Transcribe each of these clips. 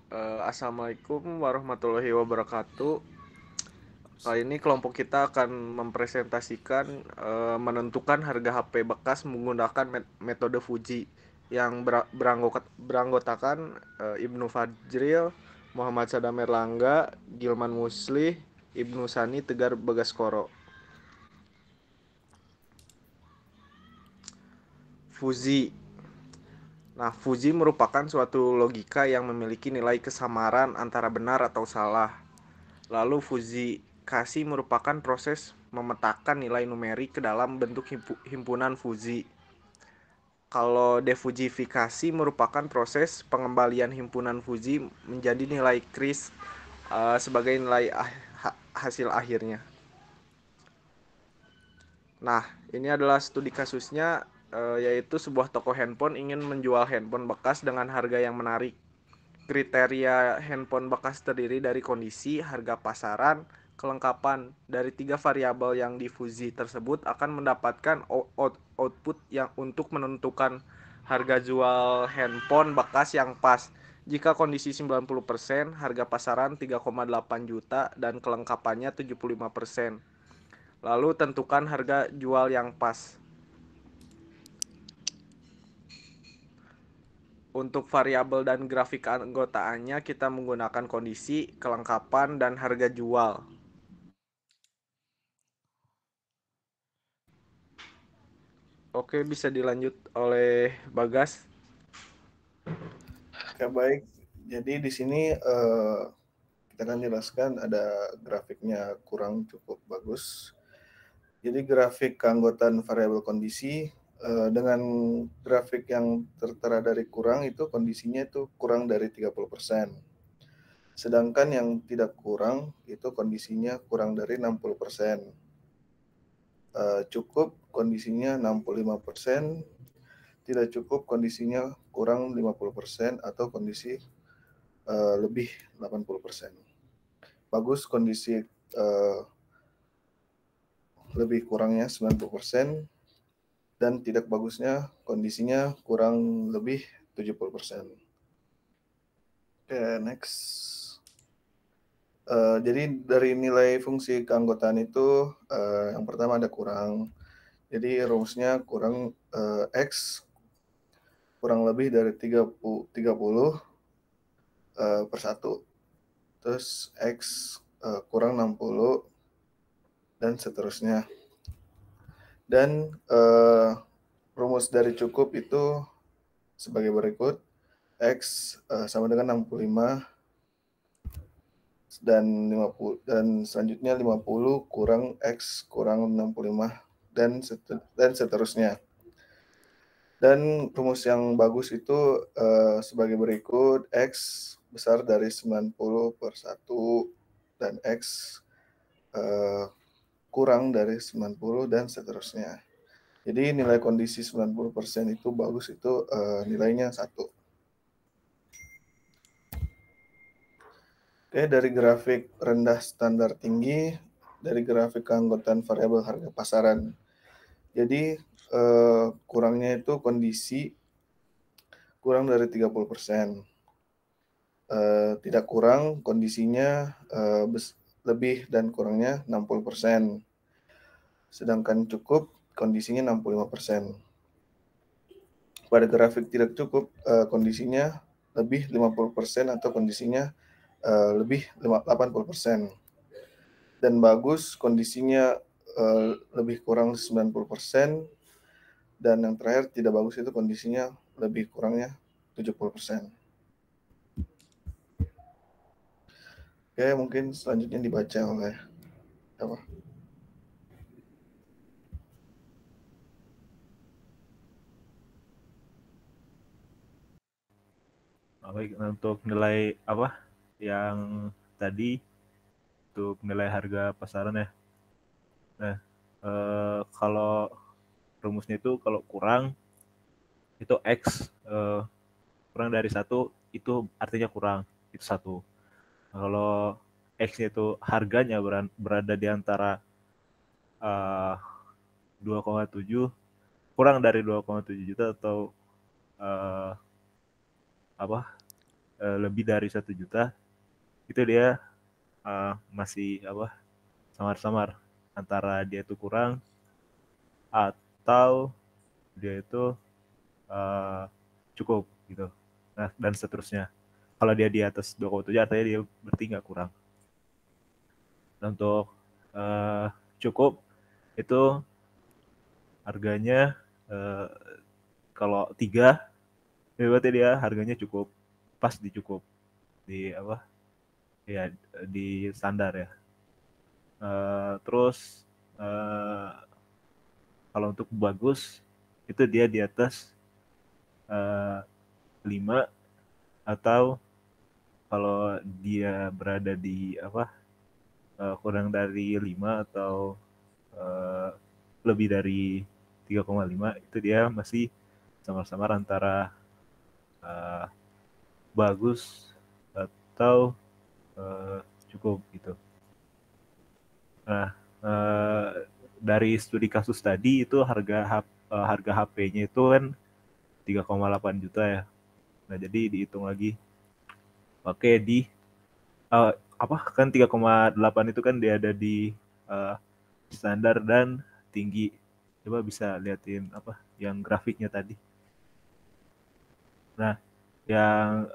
Assalamualaikum warahmatullahi wabarakatuh. Kali ini kelompok kita akan mempresentasikan menentukan harga HP bekas menggunakan metode Fuji yang beranggotakan Ibnu Fajril, Muhammad Sadam Erlangga, Gilman Muslih, Ibnu Sani Tegar Bagaskoro. Fuji. Nah, Fuji merupakan suatu logika yang memiliki nilai kesamaran antara benar atau salah. Lalu fuzikasi merupakan proses memetakan nilai numerik ke dalam bentuk himpunan fuzi. Kalau defujifikasi merupakan proses pengembalian himpunan fuzi menjadi nilai kris sebagai nilai hasil akhirnya. Nah, ini adalah studi kasusnya, yaitu sebuah toko handphone ingin menjual handphone bekas dengan harga yang menarik. Kriteria handphone bekas terdiri dari kondisi, harga pasaran, kelengkapan. Dari 3 variabel yang difusi tersebut akan mendapatkan output yang untuk menentukan harga jual handphone bekas yang pas. Jika kondisi 90%, harga pasaran 3,8 juta dan kelengkapannya 75%. Lalu tentukan harga jual yang pas. Untuk variabel dan grafik keanggotaannya kita menggunakan kondisi, kelengkapan, dan harga jual. Oke, bisa dilanjut oleh Bagas. Oke, baik. Jadi di sini kita akan jelaskan ada grafiknya kurang cukup bagus. Jadi grafik keanggotaan variabel kondisi dengan grafik yang tertera dari kurang itu kondisinya itu kurang dari 30%. Sedangkan yang tidak kurang itu kondisinya kurang dari 60%. Cukup kondisinya 65%, tidak cukup kondisinya kurang 50% atau kondisi lebih 80%. Bagus kondisi lebih kurangnya 90% dan tidak bagusnya kondisinya kurang lebih 70%. Oke, next. Jadi dari nilai fungsi keanggotaan itu yang pertama ada kurang. Jadi rumusnya kurang X kurang lebih dari 30 per 1. Terus X kurang 60 dan seterusnya. Dan rumus dari cukup itu sebagai berikut. X sama dengan 65 dan 50 dan selanjutnya 50 kurang X kurang 65 dan seterusnya. Dan rumus yang bagus itu sebagai berikut. X besar dari 90 per 1 dan X kurang dari 90 dan seterusnya. Jadi nilai kondisi 90% itu bagus itu nilainya 1. Oke, dari grafik rendah standar tinggi, dari grafik keanggotaan variabel harga pasaran. Jadi kurangnya itu kondisi kurang dari 30%. Tidak kurang kondisinya lebih dan kurangnya 60%. Sedangkan cukup kondisinya 65%. Pada grafik tidak cukup kondisinya lebih 50% atau kondisinya lebih 80%. Dan bagus kondisinya lebih kurang 90%. Dan yang terakhir tidak bagus itu kondisinya lebih kurangnya 70%. Oke, mungkin selanjutnya dibaca oleh apa? Baik, untuk nilai apa yang tadi untuk nilai harga pasaran ya. Nah, kalau rumusnya itu kalau kurang itu X kurang dari 1 itu artinya kurang, itu 1. Nah, kalau X itu harganya berada di antara 2,7 kurang dari 2,7 juta atau apa lebih dari 1 juta, itu dia masih samar-samar antara dia itu kurang atau dia itu cukup gitu. Nah, dan seterusnya. Kalau dia di atas 2,7 artinya dia berarti nggak kurang. Dan untuk cukup itu harganya kalau 3 berarti dia harganya cukup pas di cukup di ya di standar ya. Terus kalau untuk bagus itu dia di atas 5, atau kalau dia berada di kurang dari 5 atau lebih dari 3,5, itu dia masih samar-samar antara bagus atau cukup gitu. Nah, dari studi kasus tadi itu harga HP-nya itu kan 3,8 juta ya. Nah, jadi dihitung lagi. Oke, kan 3,8 itu kan dia ada di standar dan tinggi. Coba bisa liatin yang grafiknya tadi. Nah, yang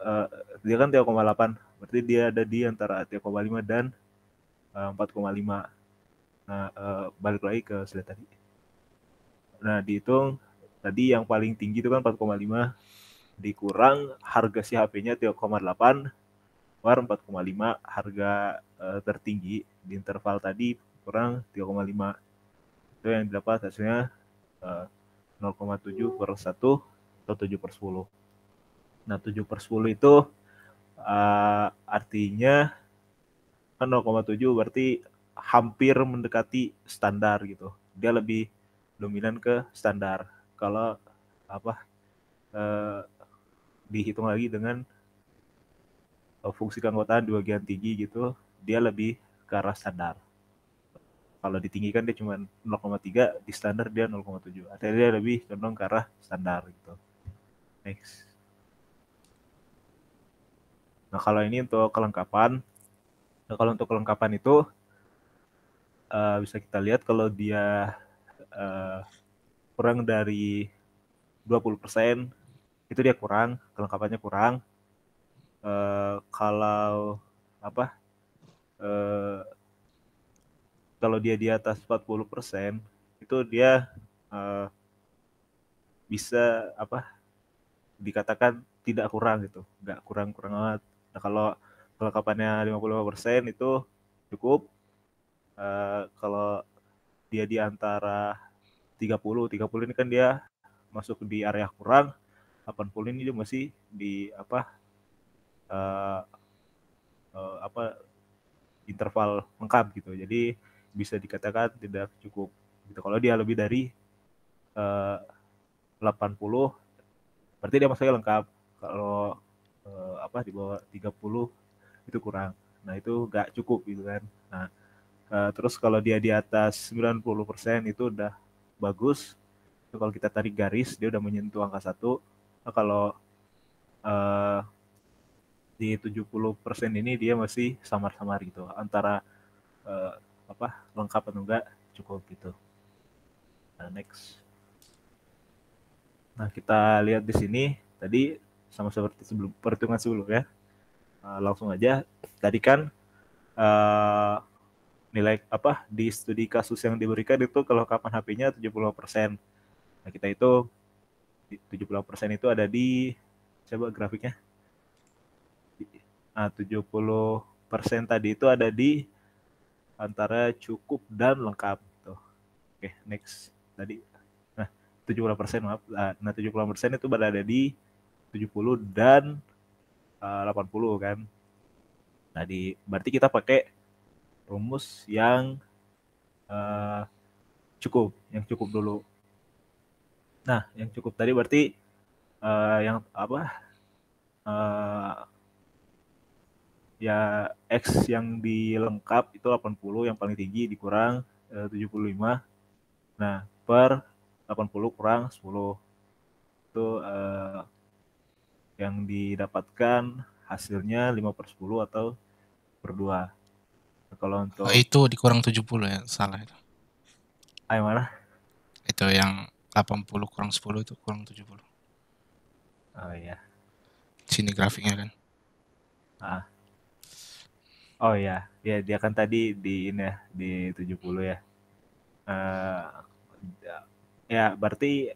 dia kan 3,8, berarti dia ada di antara 3,5 dan 4,5. Nah, balik lagi ke slide tadi. Nah, dihitung tadi yang paling tinggi itu kan 4,5 dikurang harga si HP-nya 3,8 keluar 4,5 harga tertinggi di interval tadi kurang 3,5. Itu yang didapat hasilnya 0,7 per 1 atau 7 per 10. Nah, 7 per 10 itu artinya kan 0,7 berarti hampir mendekati standar gitu. Dia lebih dominan ke standar. Kalau dihitung lagi dengan fungsi keanggotaan di bagian tinggi gitu, dia lebih ke arah standar. Kalau ditinggikan dia cuma 0,3, di standar dia 0,7. Artinya dia lebih condong ke arah standar gitu. Next. Nah, kalau ini untuk kelengkapan. Nah, kalau untuk kelengkapan itu bisa kita lihat kalau dia kurang dari 20%, itu dia kurang, kelengkapannya kurang. Kalau kalau dia di atas 40%, itu dia bisa dikatakan tidak kurang gitu, nggak kurang-kurang banget. Nah, kalau kelengkapannya 55% itu cukup. Kalau dia di antara 30 ini kan dia masuk di area kurang, 80 ini dia masih di interval lengkap gitu. Jadi bisa dikatakan tidak cukup gitu. Kalau dia lebih dari 80 berarti dia masuknya lengkap. Kalau di bawah 30 itu kurang. Nah, itu nggak cukup gitu kan. Nah, terus kalau dia di atas 90% itu udah bagus. Itu kalau kita tarik garis dia udah menyentuh angka 1. Nah, kalau di 70% ini dia masih samar-samar gitu antara lengkap atau enggak cukup gitu. Nah, next. Nah, kita lihat di sini tadi sama seperti perhitungan sebelumnya. Langsung aja tadi kan nilai di studi kasus yang diberikan itu kelengkapan HP-nya 70%. Nah, kita itu 70% itu ada di coba grafiknya. Nah, 70% tadi itu ada di antara cukup dan lengkap gitu. Oke, next. Tadi 70%, maaf. Nah, 70% itu berada di 70 dan 80 kan. Nah, berarti kita pakai rumus yang yang cukup dulu. Nah, yang cukup tadi berarti yang ya X yang dilengkap itu 80, yang paling tinggi dikurang 75. Nah, per 80 kurang 10 itu yang didapatkan hasilnya 5/10 atau per 2. Kalau untuk Itu dikurang 70 ya, salah itu. yang mana? Itu yang 80 kurang 10 itu kurang 70. Oh iya. Sini grafiknya kan. Ah. Oh iya, ya dia kan tadi di ini ya, di 70 ya. Eh, ya berarti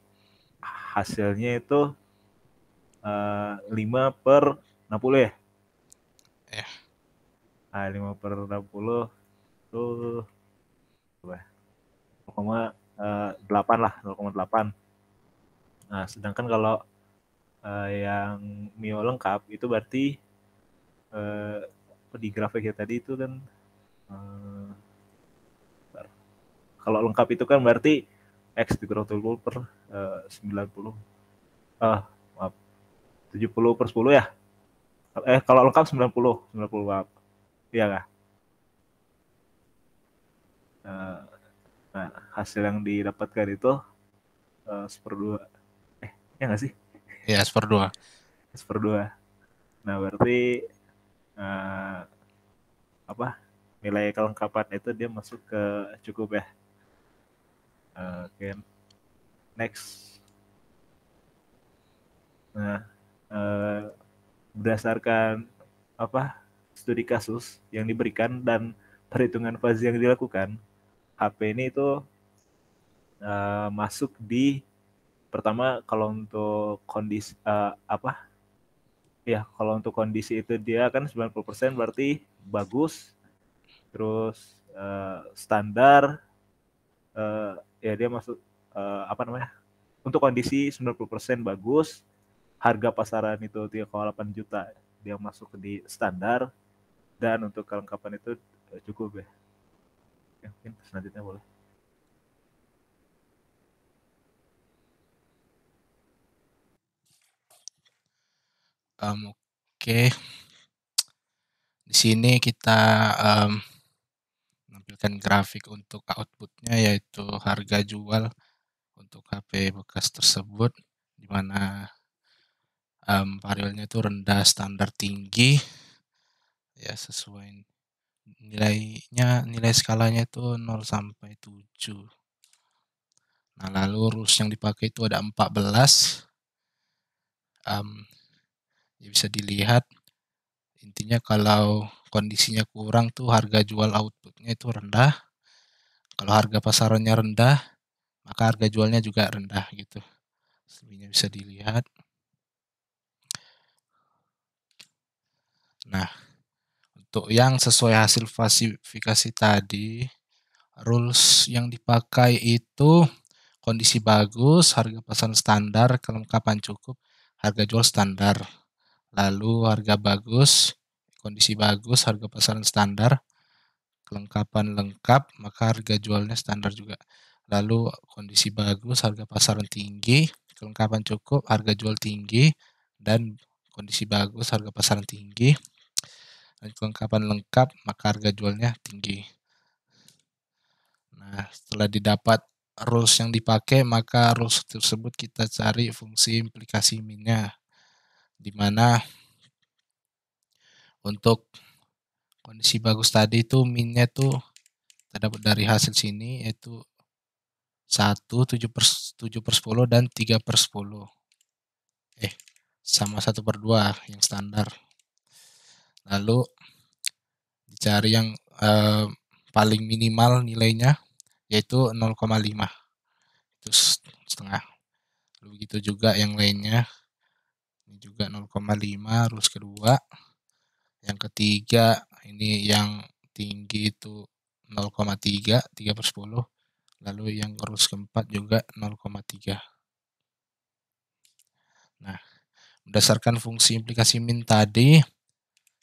hasilnya itu 5/60 ya? Ya. 5/60 tuh 0,8 lah, 0,8. Nah, sedangkan kalau yang Mio lengkap itu berarti di grafiknya tadi itu kan kalau lengkap itu kan berarti X dikurang 70 per 90. Maaf. 70/10 ya? Kalau lengkap 90 maaf. Iya kah? Nah, hasil yang didapatkan itu 1/2. Ya nggak sih? Ya, 1/2. 1/2. Nah, berarti nilai kelengkapan itu dia masuk ke cukup ya. Oke. Next. Nah, berdasarkan studi kasus yang diberikan dan perhitungan fuzzy yang dilakukan, HP ini itu masuk di pertama kalau untuk kondisi kalau untuk kondisi itu dia kan 90% berarti bagus, terus standar, ya dia masuk untuk kondisi 90% bagus, harga pasaran itu 3,8 juta dia masuk di standar, dan untuk kelengkapan itu cukup ya. Mungkin selanjutnya boleh. Oke. Di sini kita menampilkan grafik untuk outputnya, yaitu harga jual untuk HP bekas tersebut, di mana variabelnya itu rendah, standar, tinggi, ya sesuai nilai skalanya itu 0 sampai 7. Nah, lalu rules yang dipakai itu ada 14. Ya bisa dilihat, intinya kalau kondisinya kurang tuh harga jual outputnya itu rendah. Kalau harga pasarannya rendah, maka harga jualnya juga rendah gitu. Selebihnya bisa dilihat. Nah, untuk yang sesuai hasil falsifikasi tadi, rules yang dipakai itu kondisi bagus, harga pasaran standar, kelengkapan cukup, harga jual standar. Lalu harga bagus, kondisi bagus, harga pasaran standar, kelengkapan lengkap, maka harga jualnya standar juga. Lalu kondisi bagus, harga pasaran tinggi, kelengkapan cukup, harga jual tinggi, dan kondisi bagus, harga pasaran tinggi, dan kelengkapan lengkap, maka harga jualnya tinggi. Nah, setelah didapat rules yang dipakai, maka rules tersebut kita cari fungsi implikasi min-nya, di mana untuk kondisi bagus tadi itu min-nya tuh kita dapat dari hasil sini, yaitu 1, 7/10, dan 3/10. Sama 1/2 yang standar. Lalu dicari yang paling minimal nilainya, yaitu 0,5. Itu setengah. Begitu juga yang lainnya. Ini juga 0,5 rules kedua. Yang ketiga ini yang tinggi itu 0,3, 3/10. Lalu yang rules keempat juga 0,3. Nah, berdasarkan fungsi implikasi min tadi,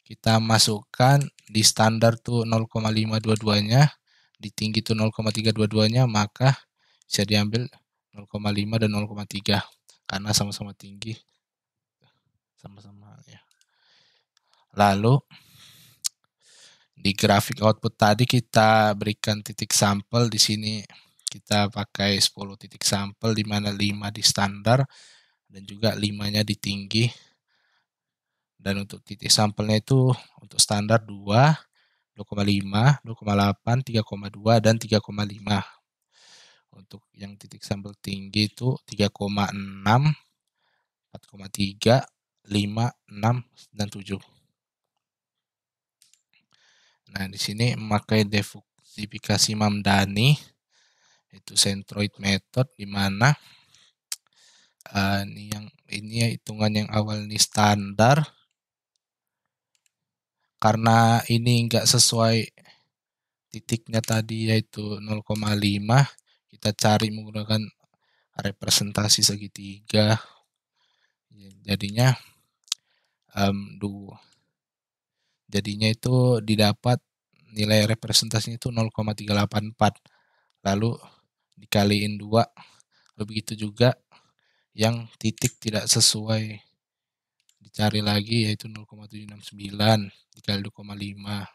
kita masukkan di standar tuh 0,5 dua-duanya, di tinggi tuh 0,3 dua-duanya, maka bisa diambil 0,5 dan 0,3 karena sama-sama tinggi. Sama-sama ya. Lalu di grafik output tadi kita berikan titik sampel. Di sini kita pakai 10 titik sampel, di mana 5 di standar dan juga 5-nya di tinggi. Dan untuk titik sampelnya itu untuk standar 2, 2,5, 2,8, 3,2, dan 3,5. Untuk yang titik sampel tinggi itu 3,6, 4,3, 5, 6, dan 7. Nah, di sini memakai diversifikasi Mamdani, itu centroid method, di mana ini hitungan yang awal ini standar. Karena ini enggak sesuai titiknya tadi yaitu 0,5, kita cari menggunakan representasi segitiga. Jadinya jadinya itu didapat nilai representasinya itu 0,384. Lalu dikaliin 2. Begitu juga yang titik tidak sesuai, dicari lagi yaitu 0,769 dikali 2,5.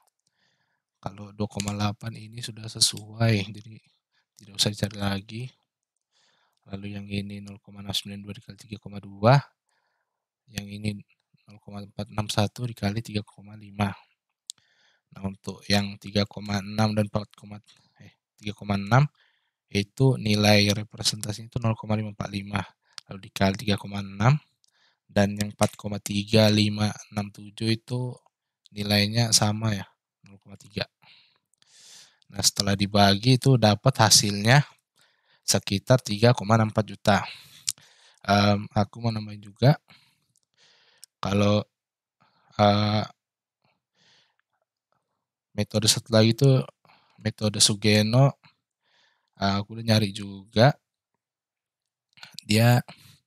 Kalau 2,8 ini sudah sesuai, jadi tidak usah dicari lagi. Lalu yang ini 0,692 dikali 3,2, yang ini 0,461 dikali 3,5. Nah, untuk yang 3,6 dan 3,6 itu nilai representasi itu 0,545. Lalu dikali 3,6, dan yang 4,3567 itu nilainya sama ya, 0,3. Nah, setelah dibagi itu dapat hasilnya sekitar 3,64 juta. Aku mau nambahin juga, kalau metode satu lagi itu metode Sugeno, aku udah nyari juga dia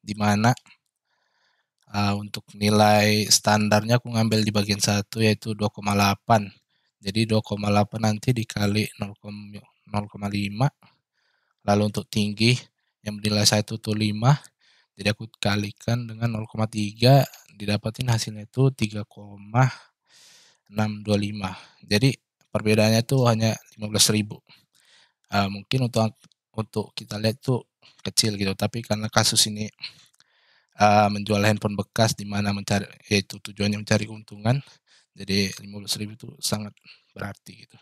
di mana untuk nilai standarnya aku ngambil di bagian 1 yaitu 2,8. Jadi 2,8 nanti dikali 0,5. Lalu untuk tinggi yang bernilai 1 itu 5. Jadi aku kalikan dengan 0,3, didapatin hasilnya itu 3,625. Jadi perbedaannya itu hanya 15.000. Mungkin untuk kita lihat itu kecil gitu, tapi karena kasus ini menjual handphone bekas di mana yaitu tujuannya mencari keuntungan, jadi 15.000 itu sangat berarti gitu.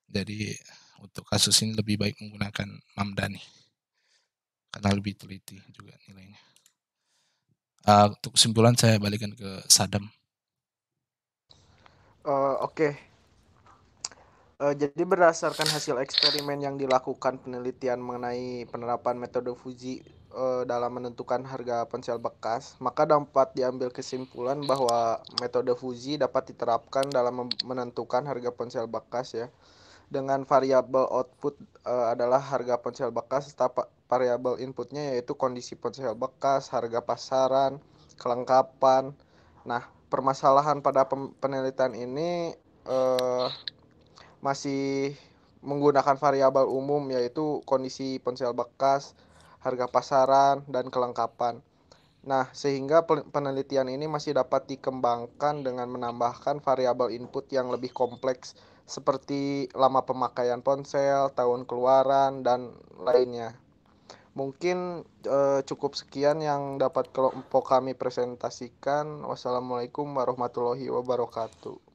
Jadi untuk kasus ini lebih baik menggunakan Mamdani karena lebih teliti juga nilainya. Untuk kesimpulan saya balikan ke Sadam. Oke. Jadi berdasarkan hasil eksperimen yang dilakukan penelitian mengenai penerapan metode Fuji dalam menentukan harga ponsel bekas, maka dapat diambil kesimpulan bahwa metode Fuji dapat diterapkan dalam menentukan harga ponsel bekas ya. Dengan variabel output adalah harga ponsel bekas, serta variabel inputnya yaitu kondisi ponsel bekas, harga pasaran, kelengkapan. Nah, permasalahan pada penelitian ini masih menggunakan variabel umum yaitu kondisi ponsel bekas, harga pasaran, dan kelengkapan. Nah, sehingga penelitian ini masih dapat dikembangkan dengan menambahkan variabel input yang lebih kompleks seperti lama pemakaian ponsel, tahun keluaran, dan lainnya. Mungkin cukup sekian yang dapat kelompok kami presentasikan. Wassalamualaikum warahmatullahi wabarakatuh.